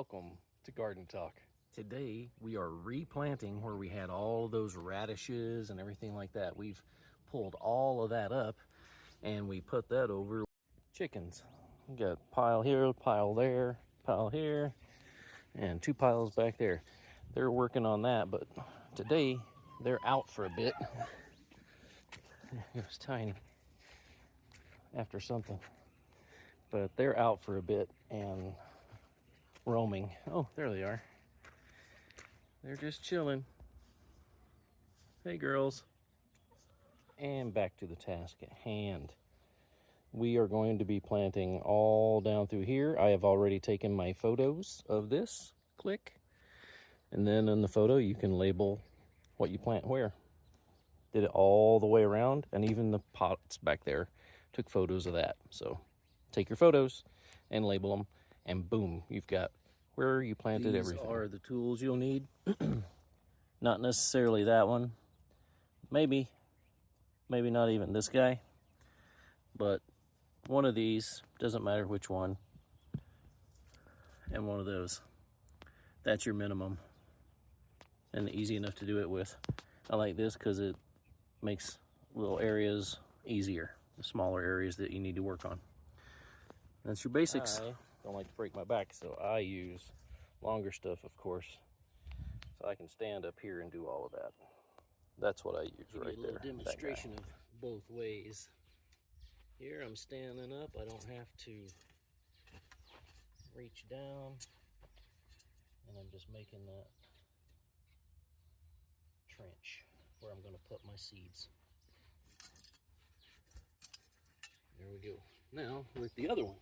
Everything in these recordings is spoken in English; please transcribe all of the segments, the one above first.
Welcome to Garden Talk. Today we are replanting where we had all those radishes and everything like that. We've pulled all of that up and we put that over chickens. We got a pile here, pile there, pile here, and 2 piles back there. They're working on that, but today they're out for a bit. It was tiny after something, but they're out for a bit and roaming. Oh, there they are. They're just chilling. Hey girls. And back to the task at hand. We are going to be planting all down through here. I have already taken my photos of this. Click. And then in the photo you can label what you plant where. Did it all the way around, and even the pots back there. Took photos of that. So take your photos and label them, and boom, you've got where you planted everything. These are the tools you'll need. Not necessarily that one. Maybe not even this guy. But one of these, doesn't matter which one. And one of those. That's your minimum. And easy enough to do it with. I like this because it makes little areas easier. The smaller areas that you need to work on. That's your basics. I don't like to break my back, so I use longer stuff, of course. So I can stand up here and do all of that. That's what I use right there. A demonstration of both ways. Here I'm standing up. I don't have to reach down. And I'm just making that trench where I'm going to put my seeds. There we go. Now with the other one.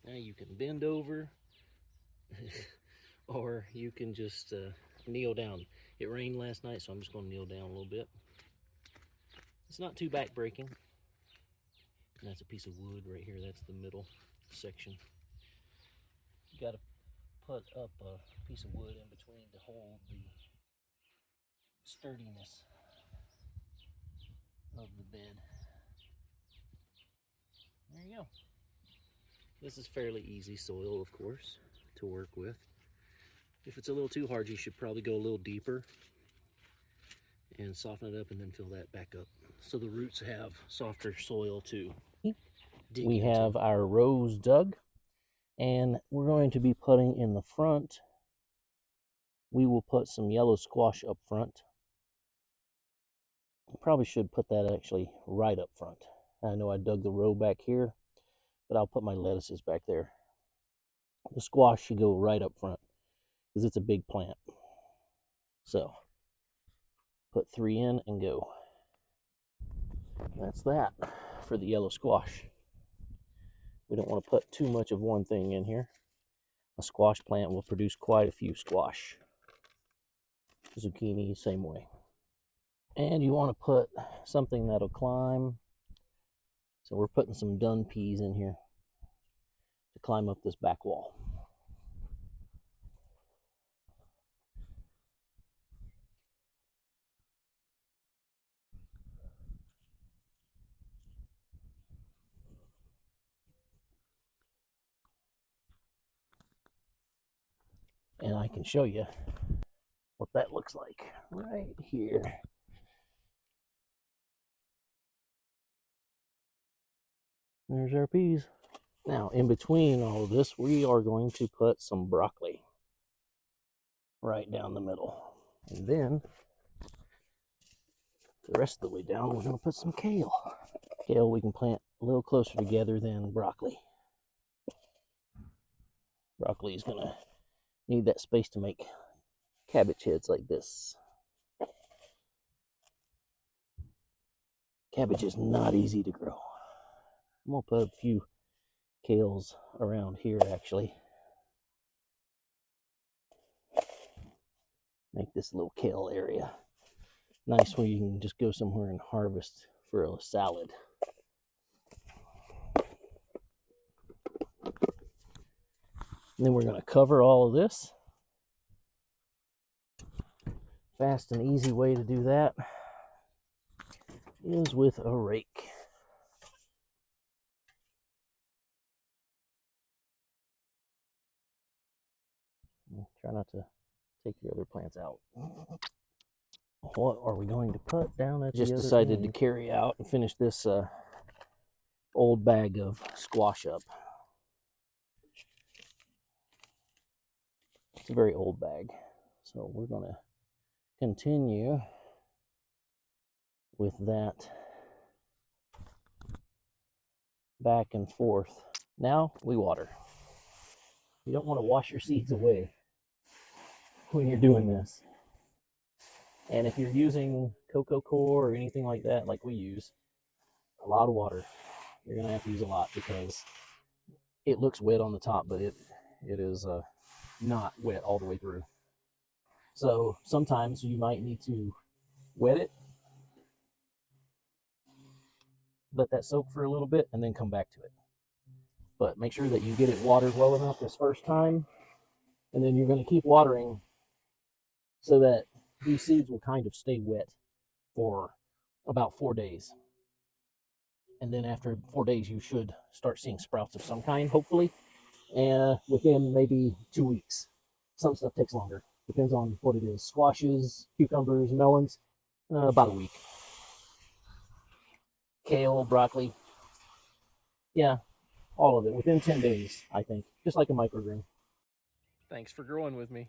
Now you can bend over or you can just kneel down. It rained last night, so I'm just going to kneel down a little bit. It's not too back-breaking. And that's a piece of wood right here. That's the middle section. You got to put up a piece of wood in between to hold the sturdiness of the bed. There you go. This is fairly easy soil, of course, to work with. If it's a little too hard, you should probably go a little deeper and soften it up and then fill that back up so the roots have softer soil to dig into. We have our rows dug, and we're going to be putting in the front. We will put some yellow squash up front. Probably should put that actually right up front. I know I dug the row back here, but I'll put my lettuces back there. The squash should go right up front because it's a big plant. So put 3 in and go. That's that for the yellow squash. We don't want to put too much of one thing in here. A squash plant will produce quite a few squash. Zucchini, same way. And you want to put something that'll climb. So we're putting some dun peas in here to climb up this back wall. And I can show you what that looks like right here. There's our peas. Now, in between all of this, we are going to put some broccoli right down the middle. And then, the rest of the way down, we're going to put some kale. Kale we can plant a little closer together than broccoli. Broccoli is going to need that space to make cabbage heads like this. Cabbage is not easy to grow. I'm going to put a few kales around here actually. Make this little kale area nice where you can just go somewhere and harvest for a salad. And then we're going to cover all of this. Fast and easy way to do that is with a rake. Take your other plants out. What are we going to put down at the other end? Just decided to carry out and finish this old bag of squash up. It's a very old bag. So we're going to continue with that back and forth. Now we water. You don't want to wash your seeds away when you're doing this. And if you're using cocoa core or anything like that, like we use, a lot of water. You're going to have to use a lot because it looks wet on the top, but it is not wet all the way through. So sometimes you might need to wet it, let that soak for a little bit, and then come back to it. But make sure that you get it watered well enough this first time, and then you're going to keep watering so that these seeds will kind of stay wet for about 4 days. And then after 4 days, you should start seeing sprouts of some kind, hopefully, and within maybe 2 weeks. Some stuff takes longer. Depends on what it is. Squashes, cucumbers, melons, about a week. Kale, broccoli, yeah, all of it within 10 days, I think, just like a microgreen. Thanks for growing with me.